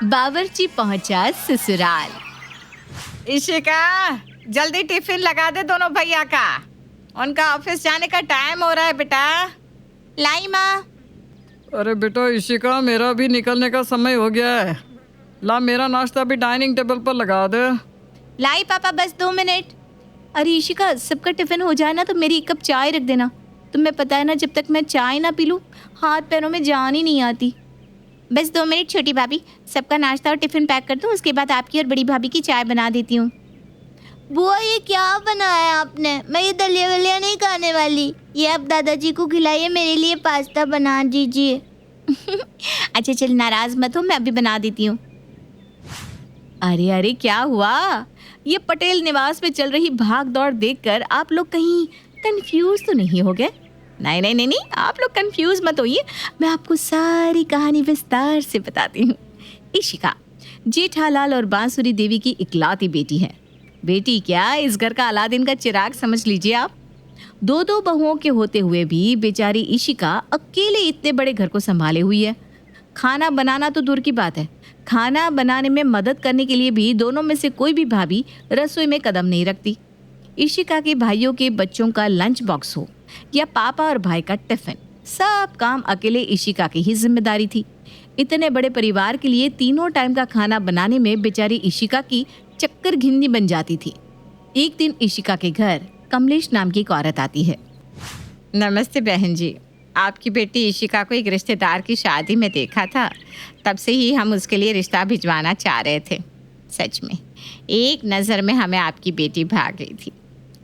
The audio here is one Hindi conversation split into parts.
बावर्ची पहुंचा ससुराल। इशिका, जल्दी टिफिन लगा दे दोनों भैया का, उनका ऑफिस जाने का टाइम हो रहा है बेटा। लाई माँ। अरे बेटा इशिका, मेरा भी निकलने का समय हो गया है। ला मेरा नाश्ता भी डाइनिंग टेबल पर लगा दे। लाई पापा, बस 2 मिनट। अरे इशिका, सबका टिफिन हो जाए ना तो मेरी 1 कप चाय रख देना। तुम्हें पता है ना, जब तक मैं चाय ना पी लूँ हाथ पैरों में जान ही नहीं आती। बस 2 मिनट छोटी भाभी, सबका नाश्ता और टिफिन पैक कर दूँ, उसके बाद आपकी और बड़ी भाभी की चाय बना देती हूँ। बुआ, ये क्या बनाया आपने? मैं ये दलिया वलिया नहीं खाने वाली। ये आप दादाजी को खिलाइए, मेरे लिए पास्ता बना दीजिए। अच्छा चल, नाराज मत हो, मैं अभी बना देती हूँ। अरे अरे, क्या हुआ? ये पटेल निवास में चल रही भाग दौड़ देखकर आप लोग कहीं कंफ्यूज तो नहीं हो गए? नहीं नहीं नहीं नहीं, आप लोग कंफ्यूज मत होइए, मैं आपको सारी कहानी विस्तार से बताती हूँ। इशिका जेठालाल और बांसुरी देवी की इकलौती बेटी है। बेटी क्या, इस घर का अलादीन का चिराग समझ लीजिए आप। 2 बहुओं के होते हुए भी बेचारी इशिका अकेले इतने बड़े घर को संभाले हुई है। खाना बनाना तो दूर की बात है, खाना बनाने में मदद करने के लिए भी दोनों में से कोई भी भाभी रसोई में कदम नहीं रखती। इशिका के भाइयों के बच्चों का लंच बॉक्स हो या पापा और भाई का टिफिन, सब काम अकेले इशिका की ही जिम्मेदारी थी। इतने बड़े परिवार के लिए तीनों टाइम का खाना बनाने में बेचारी इशिका की चक्कर घिन्नी बन जाती थी। एक दिन इशिका के घर कमलेश नाम की एक औरत आती है। नमस्ते बहन जी, आपकी बेटी इशिका को एक रिश्तेदार की शादी में देखा था, तब से ही हम उसके लिए रिश्ता भिजवाना चाह रहे थे। सच में एक नज़र में हमें आपकी बेटी भाग गई थी।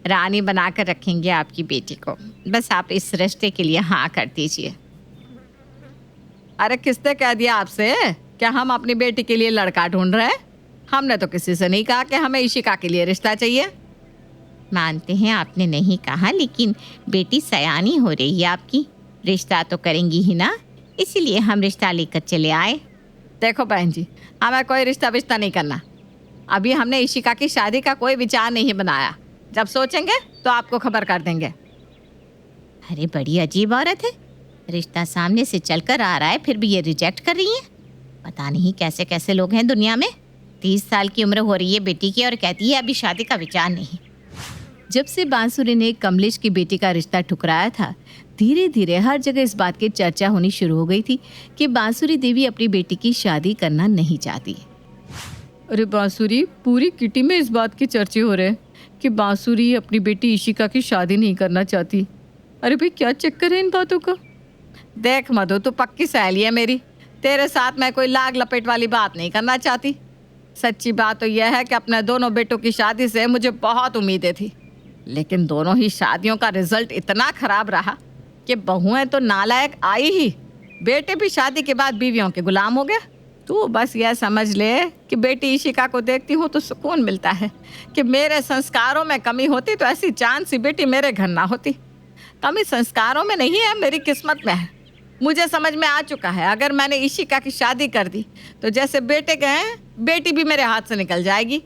रानी बनाकर रखेंगे आपकी बेटी को, बस आप इस रिश्ते के लिए हाँ कर दीजिए। अरे किसने कह दिया आपसे? क्या हम अपनी बेटी के लिए लड़का ढूंढ रहे हैं? हमने तो किसी से नहीं कहा कि हमें इशिका के लिए रिश्ता चाहिए। मानते हैं आपने नहीं कहा, लेकिन बेटी सयानी हो रही है आपकी, रिश्ता तो करेंगी ही ना, इसीलिए हम रिश्ता लेकर चले आए। देखो बहन जी, हमें कोई रिश्ता विश्ता नहीं करना। अभी हमने इशिका की शादी का कोई विचार नहीं बनाया, जब सोचेंगे तो आपको खबर कर देंगे। अरे बड़ी अजीब औरत है, रिश्ता सामने से चलकर आ रहा है फिर भी ये रिजेक्ट कर रही है। पता नहीं कैसे कैसे लोग हैं दुनिया में। 30 साल की उम्र हो रही है बेटी की और कहती है अभी शादी का विचार नहीं। जब से बांसुरी ने कमलेश की बेटी का रिश्ता ठुकराया था, धीरे धीरे हर जगह इस बात की चर्चा होनी शुरू हो गई थी कि बांसुरी देवी अपनी बेटी की शादी करना नहीं चाहती। अरे बांसुरी, पूरी किटी में इस बात की चर्चे हो रहे हैं कि बांसुरी अपनी बेटी इशिका की शादी नहीं करना चाहती। अरे भाई, क्या चक्कर है इन बातों का? देख मधु, तू पक्की सहेली है मेरी, तेरे साथ मैं कोई लाग लपेट वाली बात नहीं करना चाहती। सच्ची बात तो यह है कि अपने दोनों बेटों की शादी से मुझे बहुत उम्मीदें थी, लेकिन दोनों ही शादियों का रिजल्ट इतना खराब रहा कि बहुएं तो नालायक आई ही, बेटे भी शादी के बाद बीवियों के गुलाम हो गए। तू बस यह समझ ले कि बेटी इशिका को देखती हूँ तो सुकून मिलता है कि मेरे संस्कारों में कमी होती तो ऐसी चांद सी बेटी मेरे घर ना होती। कमी संस्कारों में नहीं है, मेरी किस्मत में है। मुझे समझ में आ चुका है, अगर मैंने इशिका की शादी कर दी तो जैसे बेटे गए बेटी भी मेरे हाथ से निकल जाएगी।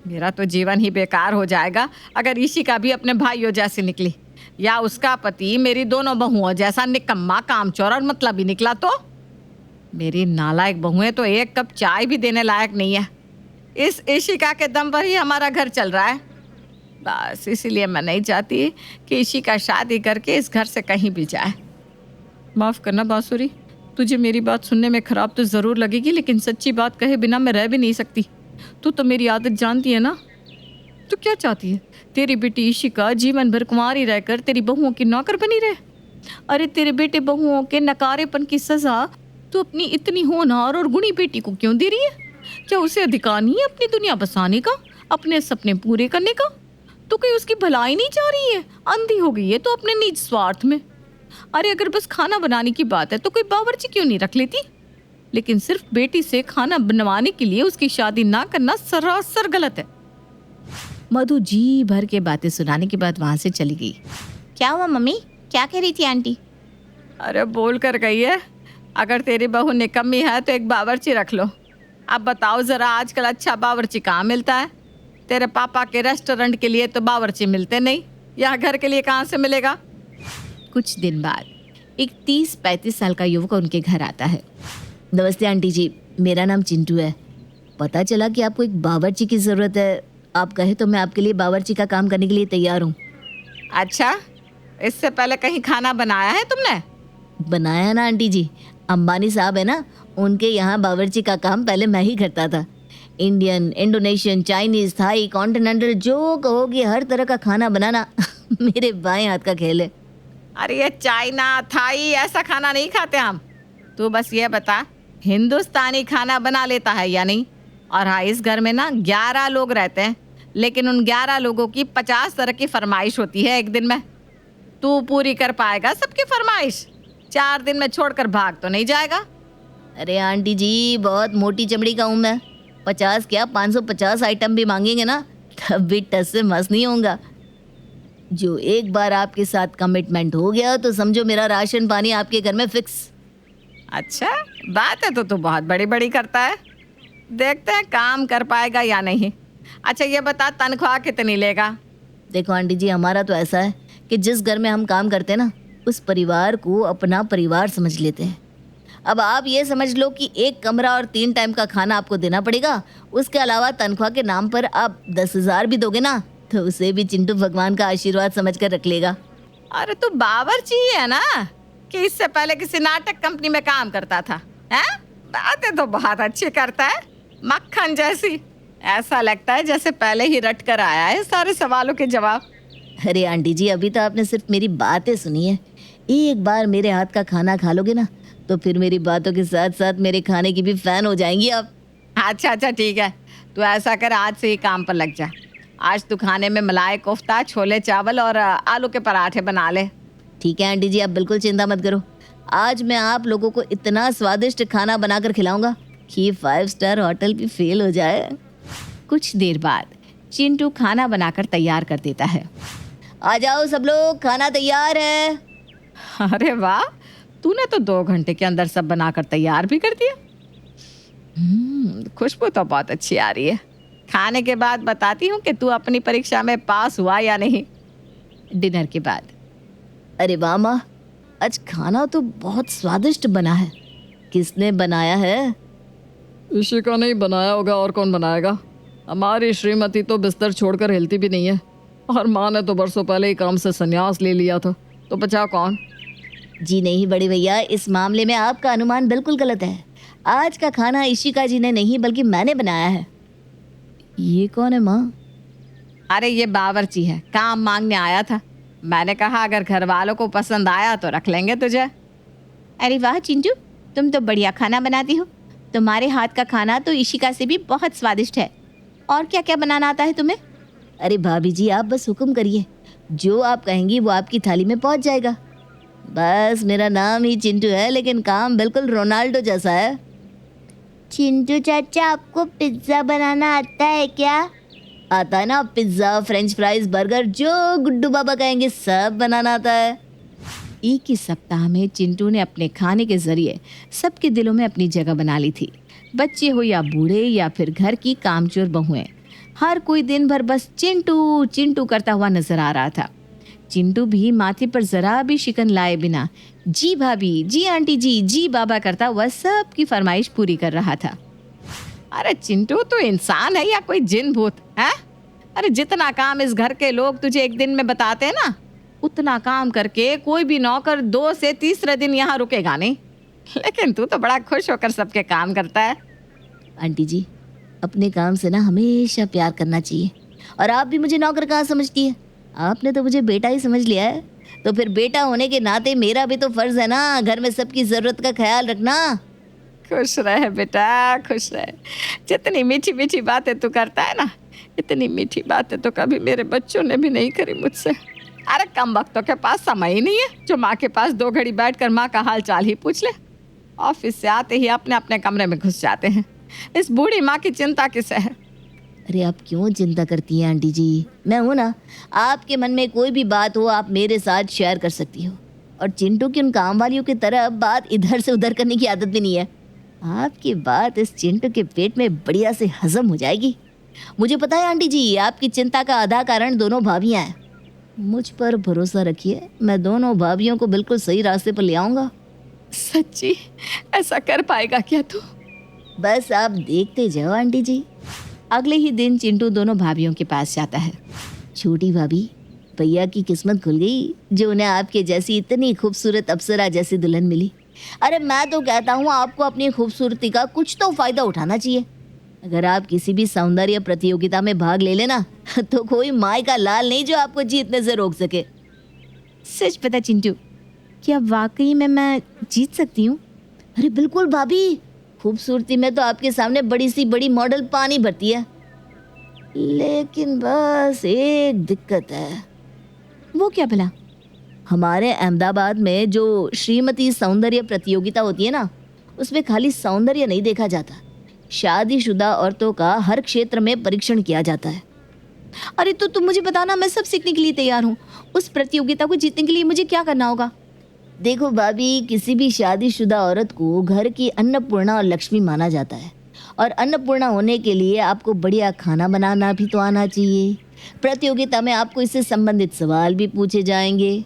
मेरा तो जीवन ही बेकार हो जाएगा अगर इशिका भी अपने भाइयों जैसी निकली, या उसका पति मेरी दोनों बहुओं जैसा निकम्मा, कामचोर और मतलबी निकला तो। मेरी नालायक बहुएं तो 1 कप चाय भी देने लायक नहीं है। इस इशिका के दम पर ही हमारा घर चल रहा है। बस इसीलिए मैं नहीं चाहती कि इशिका शादी करके इस घर से कहीं भी जाए। माफ़ करना बांसुरी, तुझे मेरी बात सुनने में ख़राब तो ज़रूर लगेगी, लेकिन सच्ची बात कहे बिना मैं रह भी नहीं सकती। तू तो मेरी आदत जानती है ना। तू क्या चाहती है? तेरी बेटी इशिका जीवन भर कुंवारी रहकर तेरी बहुओं की नौकर बनी रहे? अरे तेरे बेटे बहुओं के नकारेपन की सज़ा तू अपनी इतनी होनहार और गुणी बेटी को क्यों दे रही है? क्या उसे अधिकार नहीं है अपनी दुनिया बसाने का, अपने सपने पूरे करने का? तो कोई उसकी भलाई नहीं चाह रही है? अंधी हो गई है तो अपने निज स्वार्थ में। अरे अगर बस खाना बनाने की बात है तो कोई बावर्ची क्यों नहीं रख लेती? लेकिन सिर्फ बेटी से खाना बनवाने के लिए उसकी शादी ना करना सरासर गलत है। मधु जी भर के बातें सुनाने के बाद वहां से चली गई। क्या हुआ मम्मी, क्या कह रही थी आंटी? अरे बोल कर गई है, अगर तेरी बहू निकम्मी है तो एक बावर्ची रख लो। अब बताओ ज़रा, आजकल अच्छा बावर्ची कहाँ मिलता है? तेरे पापा के रेस्टोरेंट के लिए तो बावर्ची मिलते नहीं, यहाँ घर के लिए कहाँ से मिलेगा? कुछ दिन बाद एक 30-35 साल का युवक उनके घर आता है। नमस्ते आंटी जी, मेरा नाम चिंटू है। पता चला कि आपको एक बावर्ची की ज़रूरत है। आप कहे तो मैं आपके लिए बावर्ची का काम करने के लिए तैयार हूँ। अच्छा, इससे पहले कहीं खाना बनाया है तुमने? बनाया ना आंटी जी, अंबानी साहब है ना, उनके यहाँ बावर्ची का काम पहले मैं ही करता था। Indian, Indonesian, Chinese, Thai, continental, जो कहोगे हर तरह का खाना बनाना मेरे बाएं हाथ का खेल है। अरे ये चाइना, थाई ऐसा खाना नहीं खाते हम। तू बस ये बता, हिंदुस्तानी खाना बना लेता है या नहीं? और हाँ, इस घर में ना 11 लोग रहते हैं, लेकिन उन 11 लोगों की 50 तरह की फरमाइश होती है एक दिन में। तू पूरी कर पाएगा सबकी फरमाइश? 4 दिन में छोड़कर भाग तो नहीं जाएगा? अरे आंटी जी, बहुत मोटी चमड़ी का हूँ मैं। 50 क्या 550 आइटम भी मांगेंगे ना, तब भी टस से मस नहीं होगा। जो एक बार आपके साथ कमिटमेंट हो गया तो समझो मेरा राशन पानी आपके घर में फिक्स। अच्छा, बात है तो तू बहुत बड़ी बड़ी करता है। देखते हैं काम कर पाएगा या नहीं। अच्छा ये बता, तनख्वाह कितनी लेगा? देखो आंटी जी, हमारा तो ऐसा है कि जिस घर में हम काम करते हैं ना, उस परिवार को अपना परिवार समझ लेते हैं। अब आप ये समझ लो कि एक कमरा और 3 टाइम का खाना आपको देना पड़ेगा। उसके अलावा तनख्वाह के नाम पर आप 10,000 भी दोगे ना, तो उसे भी चिंटू भगवान का आशीर्वाद समझ कर रख लेगा। अरे तू बावर्ची ही है ना, कि इससे पहले किसी नाटक कंपनी में काम करता था? हैं? बातें तो बहुत अच्छी करता है, मक्खन जैसी। ऐसा लगता है जैसे पहले ही रट कर आया है सारे सवालों के जवाब। अरे आंटी जी, अभी तो आपने सिर्फ मेरी बातें सुनी है। एक बार मेरे हाथ का खाना खा लोगे ना, तो फिर मेरी बातों के साथ साथ मेरे खाने की भी फैन हो जाएंगी आप। अच्छा अच्छा ठीक है, तू ऐसा कर, आज से ही काम पर लग जा। आज तू खाने में मलाई कोफ्ता, छोले चावल और आलू के पराठे बना ले। ठीक है आंटी जी, आप बिल्कुल चिंता मत करो। आज मैं आप लोगों को इतना स्वादिष्ट खाना बनाकर खिलाऊंगा कि 5 स्टार होटल भी फेल हो जाए। कुछ देर बाद चिंटू खाना बनाकर तैयार कर देता है। आ जाओ सब लोग, खाना तैयार है। अरे वाह, तूने तो 2 घंटे के अंदर सब बनाकर तैयार भी कर दिया। खुशबू तो बहुत अच्छी आ रही है। खाने के बाद बताती हूँ कि तू अपनी परीक्षा में पास हुआ या नहीं। डिनर के बाद। अरे वाह माँ, आज खाना तो बहुत स्वादिष्ट बना है। किसने बनाया है? इशिका नहीं बनाया होगा, और कौन बनाएगा? हमारी श्रीमती तो बिस्तर छोड़कर हिलती भी नहीं है, और माँ ने तो बरसों पहले ही काम से संन्यास ले लिया था, तो बचा कौन? जी नहीं बड़े भैया, इस मामले में आपका अनुमान बिल्कुल गलत है। आज का खाना इशिका जी ने नहीं बल्कि मैंने बनाया है। ये कौन है माँ? अरे ये बावर्ची है, काम मांगने आया था। मैंने कहा अगर घर वालों को पसंद आया तो रख लेंगे तुझे। अरे वाह चिंटू, तुम तो बढ़िया खाना बनाती हो। तुम्हारे हाथ का खाना तो इशिका से भी बहुत स्वादिष्ट है। और क्या क्या बनाना आता है तुम्हें? अरे भाभी जी, आप बस हुक्म करिए, जो आप कहेंगी वो आपकी थाली में पहुंच जाएगा। बस मेरा नाम ही चिंटू है, लेकिन काम बिल्कुल रोनाल्डो जैसा है। चिंटू चाचा, आपको पिज्ज़ा बनाना आता है क्या? आता है ना, पिज्ज़ा, फ्रेंच फ्राइज, बर्गर, जो गुड्डू बाबा कहेंगे सब बनाना आता है। एक ही सप्ताह में चिंटू ने अपने खाने के जरिए सबके दिलों में अपनी जगह बना ली थी। बच्चे हो या बूढ़े या फिर घर की कामचोर बहुएं, हर कोई दिन भर बस चिंटू चिंटू करता हुआ नजर आ रहा था। चिंटू भी माथे पर जरा भी शिकन लाए बिना जी भाभी, जी आंटी जी, जी बाबा करता हुआ सबकी फरमाइश पूरी कर रहा था। अरे चिंटू, तो इंसान है या कोई जिन भूत है? अरे जितना काम इस घर के लोग तुझे एक दिन में बताते हैं ना, उतना काम करके कोई भी नौकर 2 से तीसरे दिन यहाँ रुकेगा नहीं। लेकिन तू तो बड़ा खुश होकर सबके काम करता है। आंटी जी, अपने काम से ना हमेशा प्यार करना चाहिए। और आप भी मुझे नौकर कहाँ समझती है? आपने तो मुझे बेटा ही समझ लिया है। तो फिर बेटा होने के नाते मेरा भी तो फर्ज है ना, घर में सबकी ज़रूरत का ख्याल रखना। खुश रहे बेटा, खुश रहे। जितनी मीठी मीठी बातें तू करता है ना, इतनी मीठी बातें तो कभी मेरे बच्चों ने भी नहीं करी मुझसे। अरे कम वक्तों के पास समय ही नहीं है जो माँ के पास 2 घड़ी बैठकर माँ का हाल चाल ही पूछ ले। ऑफिस से आते ही अपने अपने कमरे में घुस जाते हैं। इस बूढ़ी माँ की चिंता किसे है? अरे आप क्यों चिंता करती हैं आंटी जी? मैं हूँ ना, आपके मन में कोई भी बात हो आप मेरे साथ शेयर कर सकती हो। और चिंटू की उन काम वालियों की तरह बात इधर से उधर करने की आदत भी नहीं है। आपकी बात इस चिंटू के पेट में बढ़िया से हजम हो जाएगी। मुझे पता है आंटी जी, आपकी चिंता का आधा कारण दोनों भाभियाँ हैं। मुझ पर भरोसा रखिए, मैं दोनों भाभियों को बिल्कुल सही रास्ते पर ले आऊँगा। सच्ची ऐसा कर पाएगा क्या तू? बस आप देखते जाओ आंटी जी। अगले ही दिन चिंटू दोनों भाभीयों के पास जाता है। छोटी भाभी, भैया की किस्मत खुल गई जो उन्हें आपके जैसी इतनी खूबसूरत अप्सरा जैसी दुल्हन मिली। अरे मैं तो कहता हूँ आपको अपनी खूबसूरती का कुछ तो फायदा उठाना चाहिए। अगर आप किसी भी सौंदर्य प्रतियोगिता में भाग ले लेना तो कोई माई का लाल नहीं जो आपको जीतने से रोक सके। सच पता चिंटू, क्या वाकई में मैं जीत सकती हूँ? अरे बिल्कुल भाभी, खूबसूरती में तो आपके सामने बड़ी सी बड़ी मॉडल पानी भरती है। लेकिन बस एक दिक्कत है। वो क्या भला? हमारे अहमदाबाद में जो श्रीमती सौंदर्य प्रतियोगिता होती है ना, उसमें खाली सौंदर्य नहीं देखा जाता, शादीशुदा औरतों का हर क्षेत्र में परीक्षण किया जाता है। अरे तो तुम मुझे बताना, मैं सब सीखने के लिए तैयार हूँ। उस प्रतियोगिता को जीतने के लिए मुझे क्या करना होगा? देखो भाभी, किसी भी शादीशुदा औरत को घर की अन्नपूर्णा और लक्ष्मी माना जाता है, और अन्नपूर्णा होने के लिए आपको बढ़िया खाना बनाना भी तो आना चाहिए। प्रतियोगिता में आपको इससे संबंधित सवाल भी पूछे जाएंगे।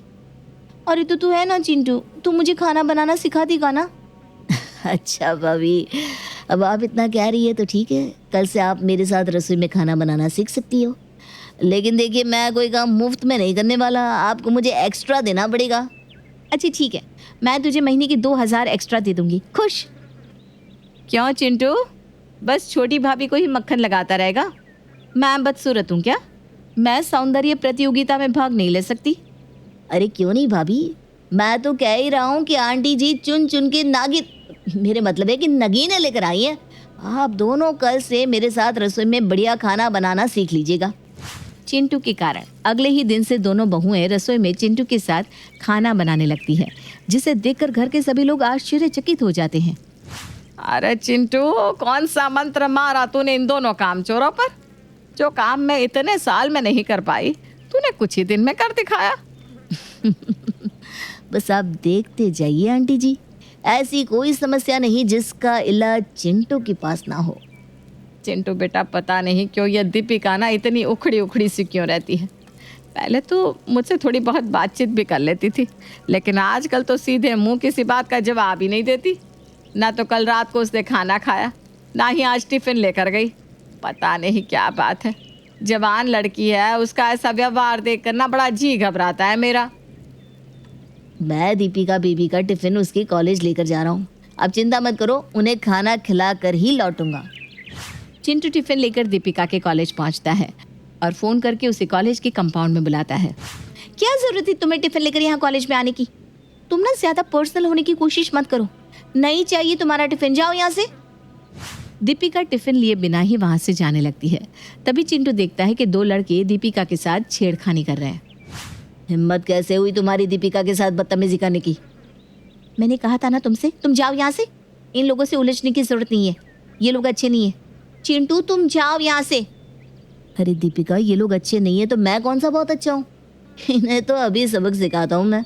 अरे तो तू है ना चिंटू, तू मुझे खाना बनाना सिखा देगा ना? अच्छा भाभी, अब आप इतना कह रही है तो ठीक है, कल से आप मेरे साथ रसोई में खाना बनाना सीख सकती हो। लेकिन देखिए, मैं कोई काम मुफ्त में नहीं करने वाला, आपको मुझे एक्स्ट्रा देना पड़ेगा। अच्छा ठीक है, मैं तुझे महीने की 2000 एक्स्ट्रा दे दूंगी। खुश? क्यों चिंटू, बस छोटी भाभी को ही मक्खन लगाता रहेगा? मैं बदसूरत हूँ क्या? मैं सौंदर्य प्रतियोगिता में भाग नहीं ले सकती? अरे क्यों नहीं भाभी, मैं तो कह ही रहा हूँ कि आंटी जी चुन चुन के नागिन, मेरे मतलब है कि नगीने लेकर आई हैं। आप दोनों कल से मेरे साथ रसोई में बढ़िया खाना बनाना सीख लीजिएगा। चिंटू के कारण अगले ही दिन से दोनों बहुएं रसोई में चिंटू के साथ खाना बनाने लगती है, जिसे देखकर घर के सभी लोग आश्चर्यचकित हो जाते हैं। अरे चिंटू, कौन सा मंत्र मारा तूने इन दोनों कामचोरों पर? जो काम मैं इतने साल में नहीं कर पाई, तूने कुछ ही दिन में कर दिखाया। बस आप देखते जाइए आंटी जी, ऐसी कोई समस्या नहीं जिसका इलाज चिंटू के पास ना हो। चिंटू बेटा, पता नहीं क्यों ये दीपिका ना इतनी उखड़ी उखड़ी सी क्यों रहती है। पहले तो मुझसे थोड़ी बहुत बातचीत भी कर लेती थी, लेकिन आजकल तो सीधे मुंह किसी बात का जवाब ही नहीं देती। ना तो कल रात को उसने खाना खाया, ना ही आज टिफिन लेकर गई। पता नहीं क्या बात है। जवान लड़की है, उसका ऐसा व्यवहार देखकर ना बड़ा जी घबराता है मेरा। मैं दीपिका बेबी का टिफिन उसके कॉलेज लेकर जा रहा हूँ, आप चिंता मत करो, उन्हें खाना खिला कर ही लौटूंगा। चिंटू टिफिन लेकर दीपिका के कॉलेज पहुँचता है और फ़ोन करके उसे कॉलेज के कंपाउंड में बुलाता है। क्या ज़रूरत थी तुम्हें टिफिन लेकर यहाँ कॉलेज में आने की? तुम ना ज़्यादा पर्सनल होने की कोशिश मत करो। नहीं चाहिए तुम्हारा टिफिन, जाओ यहाँ से। दीपिका टिफिन लिए बिना ही वहाँ से जाने लगती है। तभी चिंटू देखता है कि दो लड़के दीपिका के साथ छेड़खानी कर रहे हैं। हिम्मत कैसे हुई तुम्हारी दीपिका के साथ बदतमीजी करने की? मैंने कहा था ना तुमसे, तुम जाओ यहाँ से। इन लोगों से उलझने की जरूरत नहीं है, ये लोग अच्छे नहीं है। चिंटू तुम जाओ यहाँ से। अरे दीपिका, ये लोग अच्छे नहीं है तो मैं कौन सा बहुत अच्छा हूँ? इन्हें तो अभी सबक सिखाता हूँ मैं।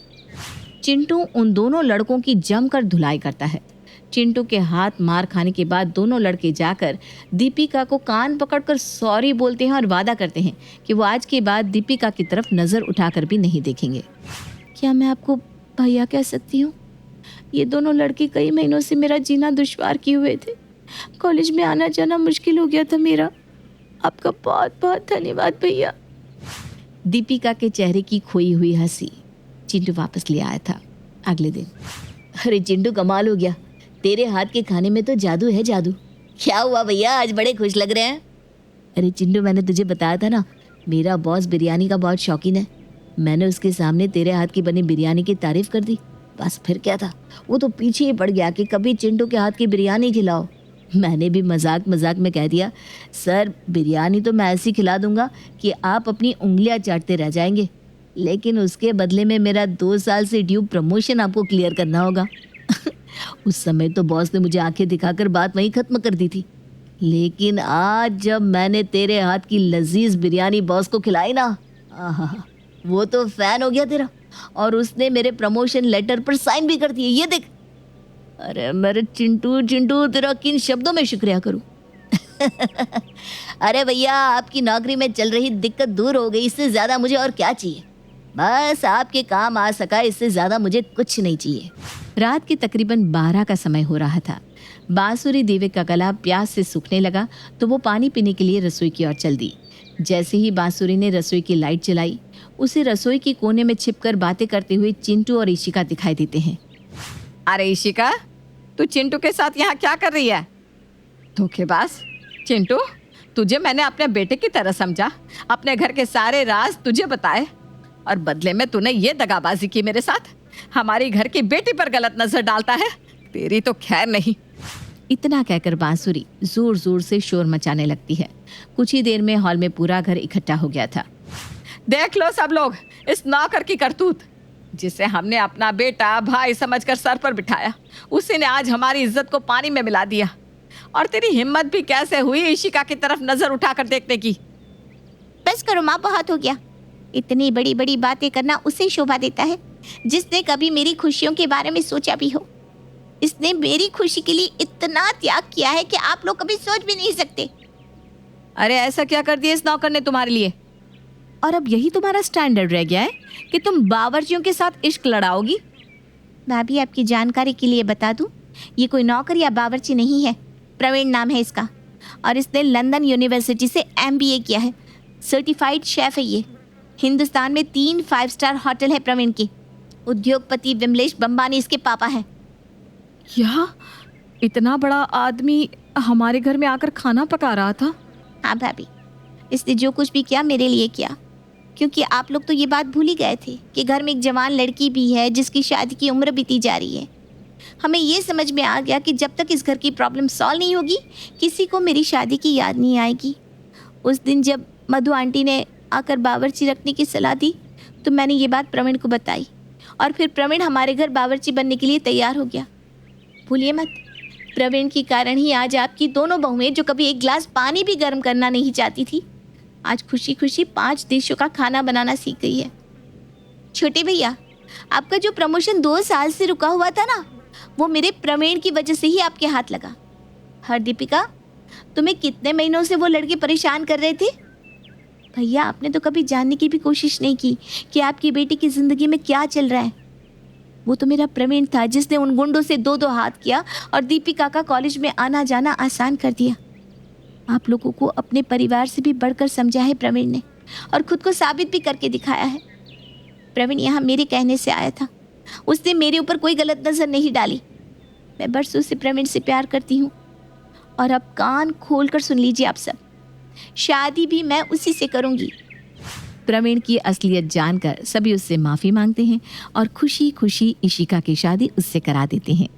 चिंटू उन दोनों लड़कों की जमकर धुलाई करता है। चिंटू के हाथ मार खाने के बाद दोनों लड़के जाकर दीपिका को कान पकड़कर सॉरी बोलते हैं और वादा करते हैं कि वो आज के बाद दीपिका की तरफ नज़र उठाकर भी नहीं देखेंगे। क्या मैं आपको भैया कह सकती हूँ? ये दोनों लड़के कई महीनों से मेरा जीना दुश्वार किए हुए थे। कॉलेज में आना जाना मुश्किल हो गया था मेरा। आपका बहुत बहुत धन्यवाद भैया। दीपिका के चेहरे की खोई हुई हंसी चिंटू वापस ले आया था अगले दिन। अरे चिंटू, कमाल हो गया, तेरे हाथ के खाने में तो जादू है, जादू। क्या हुआ भैया, आज बड़े खुश लग रहे हैं? अरे चिंटू, मैंने तुझे बताया था ना, मेरा बॉस बिरयानी का बहुत शौकीन है। मैंने उसके सामने तेरे हाथ की बनी बिरयानी की तारीफ कर दी, बस फिर क्या था, वो तो पीछे ही पड़ गया कि कभी चिंटू के हाथ की बिरयानी खिलाओ। मैंने भी मजाक मजाक में कह दिया, सर बिरयानी तो मैं ऐसी खिला दूंगा कि आप अपनी उंगलियां चाटते रह जाएंगे, लेकिन उसके बदले में मेरा 2 साल से ड्यू प्रमोशन आपको क्लियर करना होगा। उस समय तो बॉस ने मुझे आंखें दिखाकर बात वहीं खत्म कर दी थी, लेकिन आज जब मैंने तेरे हाथ की लजीज बिरयानी बॉस को खिलाई ना, आहा, वो तो फैन हो गया तेरा, और उसने मेरे प्रमोशन लेटर पर साइन भी कर दिए, ये देख। अरे मेरे चिंटू चिंटू, तेरा किन शब्दों में शुक्रिया करूं? अरे भैया, आपकी नौकरी में चल रही दिक्कत दूर हो गई, इससे ज़्यादा मुझे और क्या चाहिए? बस आपके काम आ सका, इससे ज़्यादा मुझे कुछ नहीं चाहिए। रात के तकरीबन 12 का समय हो रहा था। बांसुरी दीपक का गला प्यास से सूखने लगा तो वो पानी पीने के लिए रसोई की ओर चल दी। जैसे ही बांसुरी ने रसोई की लाइट जलाई, उसे रसोई के कोने में छिपकर बातें करते हुए चिंटू और इशिका दिखाई देते हैं। अरे इशिका, तू चिंटू के साथ यहाँ क्या कर रही है? धोखेबाज चिंटू, तुझे मैंने अपने बेटे की तरह समझा, अपने घर के सारे राज तुझे बताए और बदले में तूने ये दगाबाजी की मेरे साथ। हमारी घर की बेटी पर गलत नजर डालता है, तेरी तो खैर नहीं। इतना कहकर बांसुरी जोर जोर से शोर मचाने लगती है। कुछ ही देर में हॉल में पूरा घर इकट्ठा हो गया था। देख लो सब लोग इस नौकर की करतूत, जिसे हमने अपना बेटा भाई समझकर सर पर बिठाया, उसी ने आज हमारी इज्जत को पानी में मिला दिया। और तेरी हिम्मत भी कैसे हुई इशिका की तरफ नजर उठाकर देखने की? बस करो माँ, बहुत हो गया। इतनी बड़ी बड़ी बातें करना उसे शोभा देता है जिसने कभी मेरी खुशियों के बारे में सोचा भी हो। इसने मेरी खुशी के लिए इतना त्याग किया है कि आप लोग कभी सोच भी नहीं सकते। अरे ऐसा क्या कर दिया इस नौकर ने तुम्हारे लिए? और अब यही तुम्हारा स्टैंडर्ड रह गया है कि तुम बावर्चियों के साथ इश्क लड़ाओगी? भाभी, आपकी जानकारी के लिए बता दूं, ये कोई नौकर या बावर्ची नहीं है। प्रवीण नाम है इसका और इसने लंदन यूनिवर्सिटी से MBA किया है। सर्टिफाइड शेफ है ये। हिंदुस्तान में 3 5 स्टार होटल है प्रवीण के। उद्योगपति विमलेश बंबानी इसके पापा है। यहाँ इतना बड़ा आदमी हमारे घर में आकर खाना पका रहा था? हाँ भाभी, इसने जो कुछ भी किया मेरे लिए किया, क्योंकि आप लोग तो ये बात भूल ही गए थे कि घर में एक जवान लड़की भी है जिसकी शादी की उम्र बीती जा रही है। हमें ये समझ में आ गया कि जब तक इस घर की प्रॉब्लम सॉल्व नहीं होगी, किसी को मेरी शादी की याद नहीं आएगी। उस दिन जब मधु आंटी ने आकर बावर्ची रखने की सलाह दी तो मैंने ये बात प्रवीण को बताई और फिर प्रवीण हमारे घर बावर्ची बनने के लिए तैयार हो गया। भूलिए मत, प्रवीण के कारण ही आज आपकी दोनों बहुएं, जो कभी एक गिलास पानी भी गर्म करना नहीं चाहती थी, आज खुशी खुशी 5 डिशों का खाना बनाना सीख गई है। छोटे भैया, आपका जो प्रमोशन 2 साल से रुका हुआ था ना, वो मेरे प्रवीण की वजह से ही आपके हाथ लगा। हर दीपिका, तुम्हें कितने महीनों से वो लड़के परेशान कर रहे थे? भैया, आपने तो कभी जानने की भी कोशिश नहीं की कि आपकी बेटी की ज़िंदगी में क्या चल रहा है। वो तो मेरा प्रवीण था जिसने उन गुंडों से 2-2 हाथ किया और दीपिका का कॉलेज में आना जाना आसान कर दिया। आप लोगों को अपने परिवार से भी बढ़कर समझा है प्रवीण ने, और खुद को साबित भी करके दिखाया है। प्रवीण यहाँ मेरे कहने से आया था, उसने मेरे ऊपर कोई गलत नज़र नहीं डाली। मैं बरसों से प्रवीण से प्यार करती हूँ और अब कान खोल कर सुन लीजिए आप सब, शादी भी मैं उसी से करूँगी। प्रवीण की असलियत जानकर सभी उससे माफ़ी मांगते हैं और खुशी खुशी इशिका की शादी उससे करा देते हैं।